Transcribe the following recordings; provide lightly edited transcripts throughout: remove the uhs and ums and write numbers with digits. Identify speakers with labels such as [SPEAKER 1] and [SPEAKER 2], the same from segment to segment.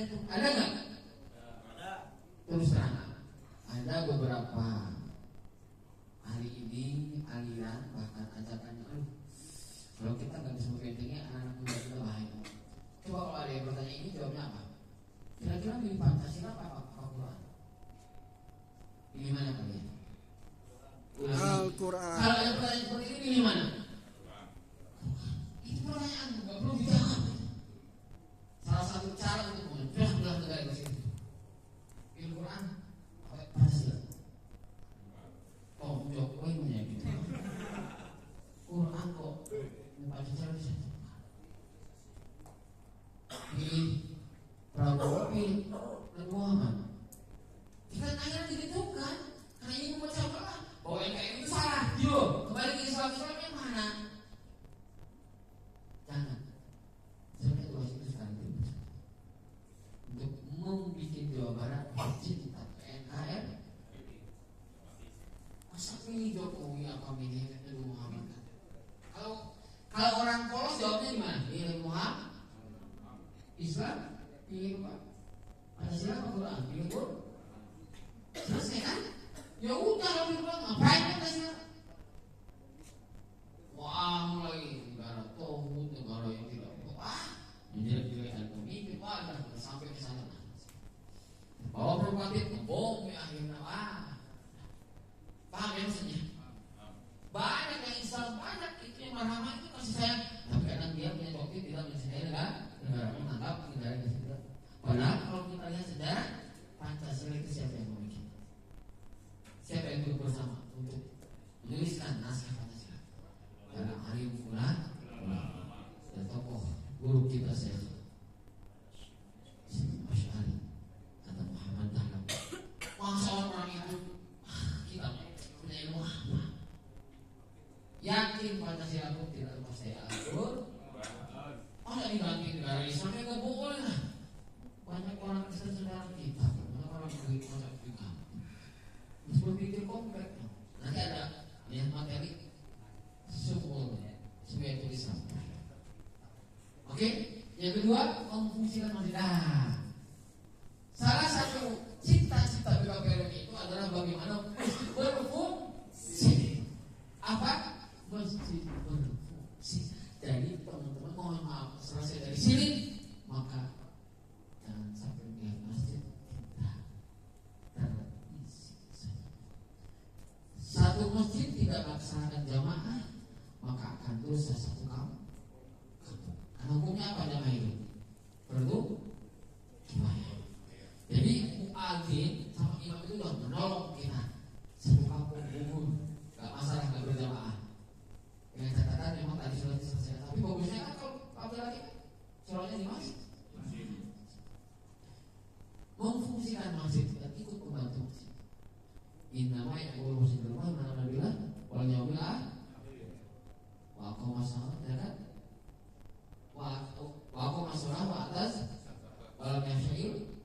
[SPEAKER 1] itu? Ada nggak?
[SPEAKER 2] Ada.
[SPEAKER 1] Terus terang, ada beberapa hari ini aliran bahkan ajakannya, kalau kita nggak bisa membentengi anak-anak muda kita bahaya. Coba kalau ada yang bertanya ini jawabnya apa? Kira-kira pilih Pancasila apa Al-Quran? Pilih mana kalian?
[SPEAKER 3] Al-Quran.
[SPEAKER 1] Kalau ada pertanyaan seperti ini pilih mana? Itu pertanyaan nggak perlu dijawab. Salah satu cara untuk memecah belah negara di situ. Pilih Quran atau Pancasila? Oh, Jokowi punya gitu. Quran kok Pancasila bisa. Pilih Prabowo, pilih Muhammad. Kita tanya gitu kan? Karena ini memecah belah. Oh, NKRI itu salah. Yo, kembali ke Islam yang mana? Jangan. Sampai dua itu sekarang itu. Untuk membuat Jawa Barat kita NKRI. Masa pilih Jokowi apa milih Muhammad? Kalau orang polos jawabnya gimana? Pilih Muhammad, Islam, pilih apa? Pancasila apa Quran? Pilih Quran. Selesai kan? Ya udah kalau pilih Quran ngapain Pancasila? Wah mulai negara tauhid, negara yang tidak menjelek-jelekan pemimpin, sampai ke sana. Bawa provokatif, bom ya akhirnya paham ya maksudnya? Banyak yang Islam, banyak itu yang marah itu kasih sayang. Tapi kadang dia punya doktrin tidak mencintai negara, menganggap negara itu tidak. Padahal kalau kita lihat sejarah Pancasila itu siapa yang memiliki? Siapa yang duduk bersama untuk menuliskan naskah Pancasila? Karena Arif Fulan dan tokoh guru kita saya Asy'ari atau Muhammad Dahlan. Masa orang itu kita punya ilmu apa? Yakin Pancasila pun tidak lepas dari Al-Quran. Masa diganti negara Islam ya nggak boleh lah. Banyak orang Kristen saudara kita, banyak orang begitu macam kita. Harus berpikir kompleks. Nanti ada lihat materi semuanya sebagai tulisan. Oke, yang kedua memfungsikan masjid. Salah satu cita-cita BKPLN itu adalah bagaimana masjid berfungsi. Apa? Masjid berfungsi. Jadi teman-teman mohon maaf selesai dari sini maka jangan sampai melihat masjid tidak terisi. Satu masjid tidak melaksanakan jamaah maka akan dosa satu kampung. Karena hukumnya apa jamaah itu? Perlu kifayah. Jadi muadzin sama imam itu sudah menolong kita satu kampung gugur, gak masalah gak berjamaah. Dengan catatan memang tadi sudah diselesaikan. Tapi bagusnya kan kalau lagi sholatnya di masjid. Memfungsikan masjid dan ikut membantu masjid. Innama ya'muru masjid rumah mana bilang wal yaumil akhir. Wa aqama shalah ya kan? Wa aqama shalah wa atas walam yahsya'il.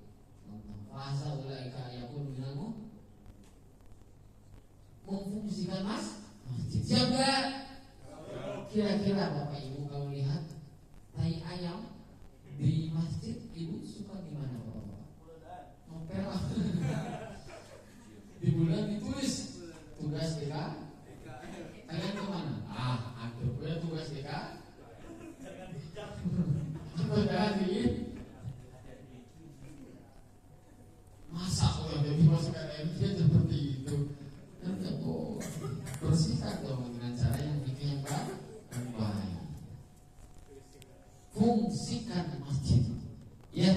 [SPEAKER 1] Fasa ulaika yakun minalmu. Memfungsikan masjid. Siapa? Kira-kira Bapak Ibu kalau lihat tai ayam di masjid, Ibu suka gimana Bapak? Ngopel lah. Di bulan ditulis tugas DK. Kalian kemana? Aduh, gue tugas DK. Jangan di. Masa orang jadi masukkan MJ seperti itu? Nanti kok bersihkan dong dengan cara yang bikin yang baik. Fungsikan masjid. Ya,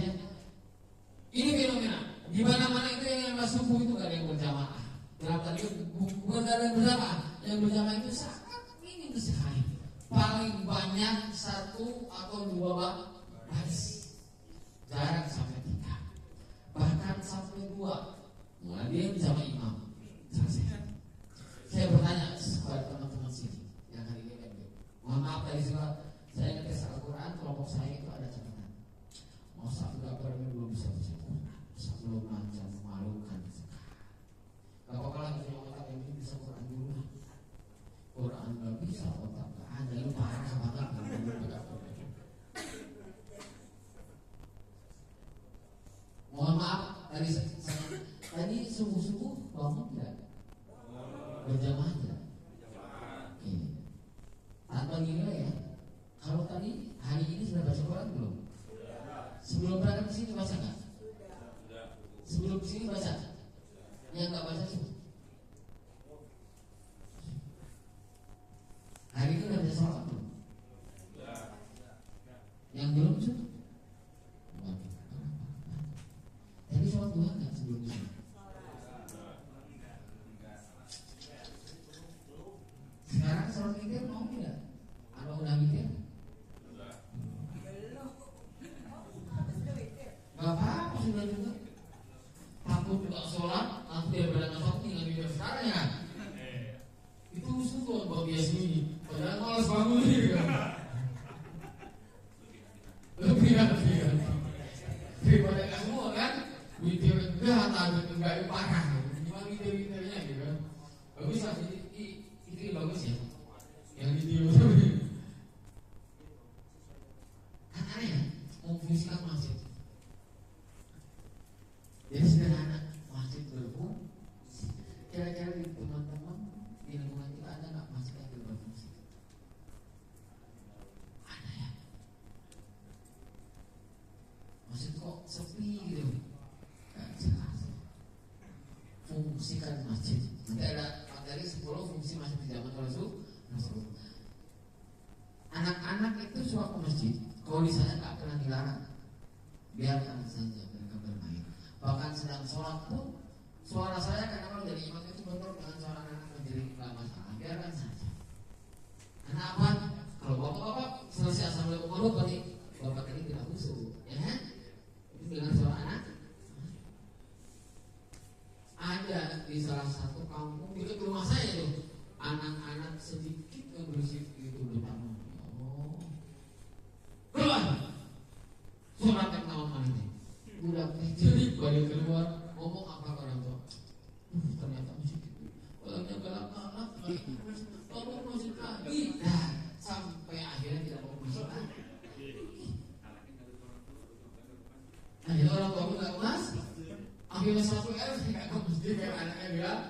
[SPEAKER 1] ini fenomena. Di mana-mana itu yang subuh itu gak ada yang berjamaah. Dalam tadi bukan ada yang berjamaah. Yang berjamaah itu sangat minim sekali. Paling banyak satu atau dua baris. Jarang sampai tiga. Bahkan sampai dua. Nah, dia bersama imam. Saya bertanya kepada teman-teman sini yang hari ini mohon maaf dari segala saya ngetes Al-Quran, kelompok saya itu ada catatan. Masa BKPLN belum bisa baca Quran, sebelum macam memalukan sekali. Gak apa-apa lah punya otak yang ini bisa Quran dulu lah. Quran Tadi subuh bangun tidak? Berjamaah tidak? Tanpa gila ya. Kalau tadi hari ini sudah baca Quran belum? Sebelum berangkat ke sini baca nggak? Sebelum sini baca? Yang nggak baca semua. Hari ini udah baca sholat belum? Yang belum tuh? Tadi sholat duha nggak sebelum ini? Sekarang sholat witir mau tidak? Apa udah witir? Gak apa-apa sudah juga. Takut juga sholat nanti daripada nafas tinggal witir sekarang ya. Itu syukur buat biasa ini. Padahal malas bangun gitu kan. Lebih hati daripada gak semua kan. Witir enggak, takut enggak parah. Gimana witir-witirnya gitu kan. Bagus lah, itu bagus ya. Yang video tapi kan aneh ya, memfungsikan masjid. Jadi sederhana, masjid berfungsi. Kira-kira di teman-teman di lingkungan kita ada nggak masjid yang berfungsi? Ada ya. Masjid kok sepi gitu. Jelas. Fungsikan masjid. Nanti ada materi 10 fungsi masjid di zaman Rasul. Anak-anak itu suka ke masjid. Kalau di sana nggak pernah dilarang, biarkan saja mereka bermain. Bahkan sedang sholat pun suara saya kadang-kadang dari imam itu bentrok dengan suara anak menjadi nggak masalah. Biarkan saja. Karena apa? Kalau bapak-bapak selesai assalamualaikum warahmatullahi wabarakatuh, bapak tadi tidak khusyuk, ya kan? Itu dengan suara anak. Ada di salah satu kampung dekat rumah saya tuh, anak-anak sedikit yang berisik itu depan. Keluar surat yang nama ini udah jadi balik keluar ngomong apa ke orang tua. Ternyata musik itu orangnya galak-galak, tolong musik lagi. Nah sampai akhirnya tidak mau musik lagi. Akhirnya orang tua nggak mas, akhirnya satu nggak ke musik. Kayak anaknya bilang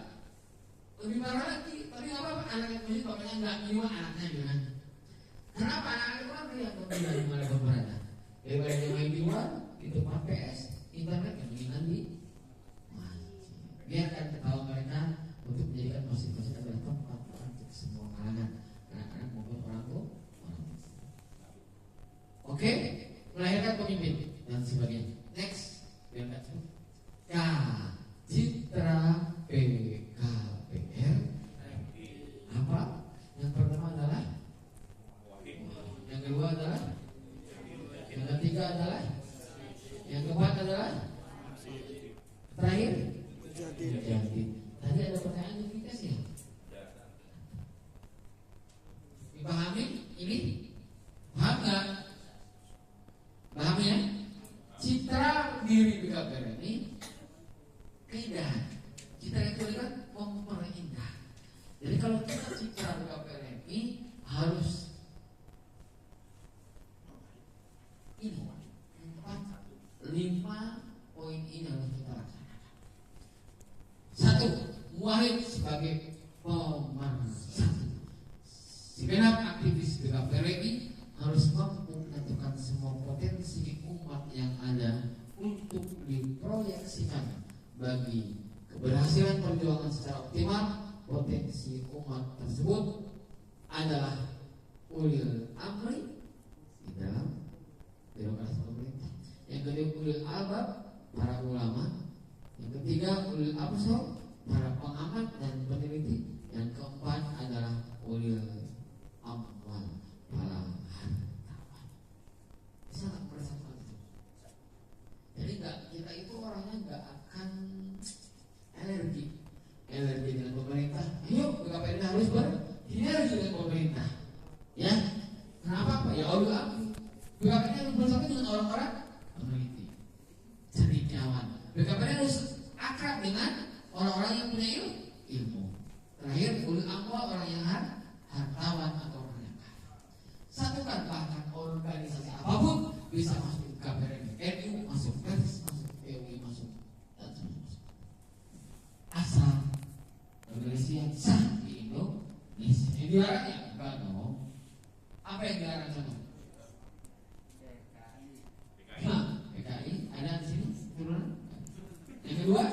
[SPEAKER 1] lebih parah lagi. Tapi nggak apa-apa, anaknya musik bapaknya nggak minum, anaknya bilang kenapa anak-anak itu kan yang tidak di mana berada. Daripada dia main di luar, di tempat PS, internet yang mendingan di masjid. Biarkan ketawa mereka untuk menjadikan masjid-masjid adalah tempat untuk semua kalangan, anak-anak maupun orang tua. Oke, melahirkan pemimpin dan sebagainya. Next, biar nggak cukup. Ya, citra PKPR apa? Yang pertama adalah, yang kedua adalah, yang ketiga adalah, yang keempat adalah, terakhir jadi. Tadi ada pertanyaan yang kita sih. Dipahami ini? Paham nggak? Paham ya? Citra diri BKPR ini keindahan. Citra itu kan memperindah. Jadi kalau kita citra BKPR ini harus ini 5 poin ini harus kita laksanakan. 1. Muahid sebagai pemersatu. Segenap aktivis BKPRI harus mampu menentukan semua potensi umat yang ada untuk diproyeksikan bagi keberhasilan perjuangan secara optimal. Potensi umat tersebut adalah ulil amri di dalam birokrasi pemerintah. Yang kedua ulil albab, para ulama. Yang ketiga ulil absar, para pengamat dan peneliti. Yang keempat adalah ulil amwal, para hartawan. Bisa nggak bersama itu? Jadi kita itu orangnya nggak akan alergi dengan pemerintah. Ayo BKPR harus bersinergi dengan pemerintah. Ya, kenapa? Pak? Ya Allah, BKPR harus bersama dengan orang-orang peneliti, cendekiawan. BKPR harus akrab dengan orang-orang yang punya ilmu. Terakhir, ulul amwal, orang yang hartawan atau orang yang kaya. Satukan bahkan organisasi apapun bisa masuk BKPR, NU masuk, PERS masuk, PUI masuk, dan kedua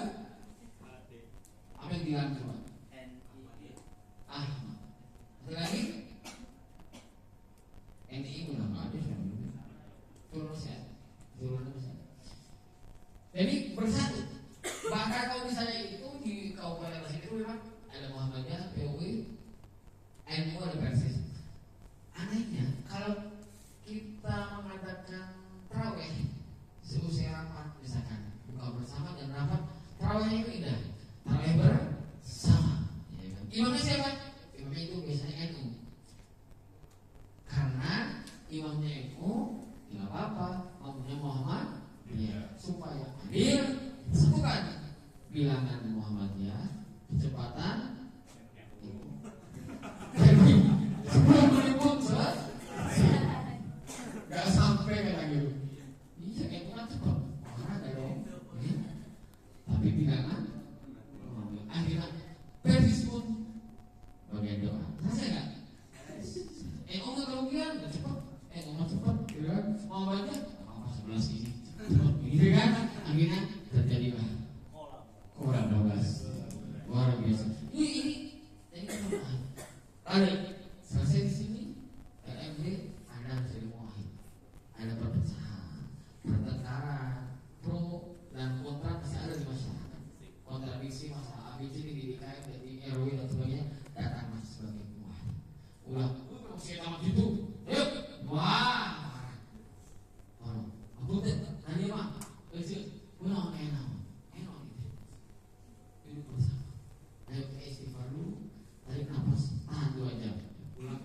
[SPEAKER 1] apa yang bilang coba? Ada lagi? NI udah nggak ada turun ya. Jadi bersatu. Bahkan kalau misalnya itu di kabupaten Tasik itu memang ada Muhammadiyah, PUI, NU, ada PSS. Anehnya kalau kita mengadakan tarawih seusia rapat misalkan buka bersama dan rapat, tarawihnya itu indah. Tarawih bersama. Ya, kan? Imamnya siapa? Imamnya itu biasanya NU. Karena imamnya NU nggak apa-apa, ngomongnya Muhammad, ya, supaya adil, satukan bilangan Muhammadiyah, kecepatan, jadi 10.000 nggak sampai kayak gitu. Iya, NU kan cepat, ada dong. Tapi bilangan, akhirnya persis pun bagian doa. Rasanya nggak? Nggak kerugian, nggak cepat. Nggak cepat, gitu kan? Mau baca, apa 11 ini, gitu kan? Akhirnya terjadilah kurang 12, luar biasa. Ini ada selesai di sini. LMD ada jadi muahid, ada perpecahan, pertengkaran, pro dan kontra masih ada di masyarakat. Kontradiksi masalah ABC di DKM, di RW dan sebagainya datang masih sebagai muahid. Ulang. Saya tamat itu, yuk, wah, aku teh, tadi mah, pulang enak itu, duduk bersama, ayo ke istighfar dulu, tarik nafas, tahan 2 jam, pulang.